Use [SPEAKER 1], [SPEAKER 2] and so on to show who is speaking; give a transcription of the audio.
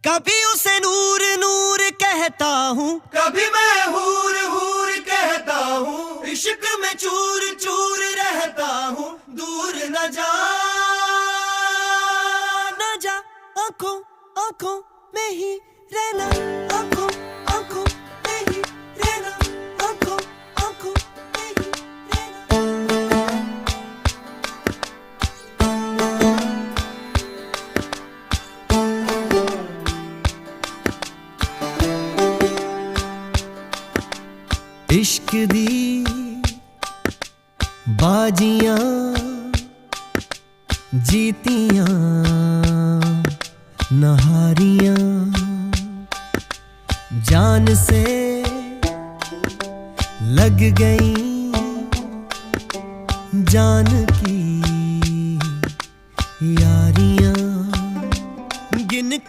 [SPEAKER 1] कभी उसे नूर नूर कहता हूँ,
[SPEAKER 2] कभी मैं हूर हूर कहता हूँ, इश्क में चूर चूर रहता हूँ। दूर न जा
[SPEAKER 1] आंखों आंखों में ही रहना, आंखों आंखों में ही रहना, आंखों आंखों में ही रहना। इश्क दी बाजियां जीतियां नहारियां, जान से लग गई जान की यारियां, गिन के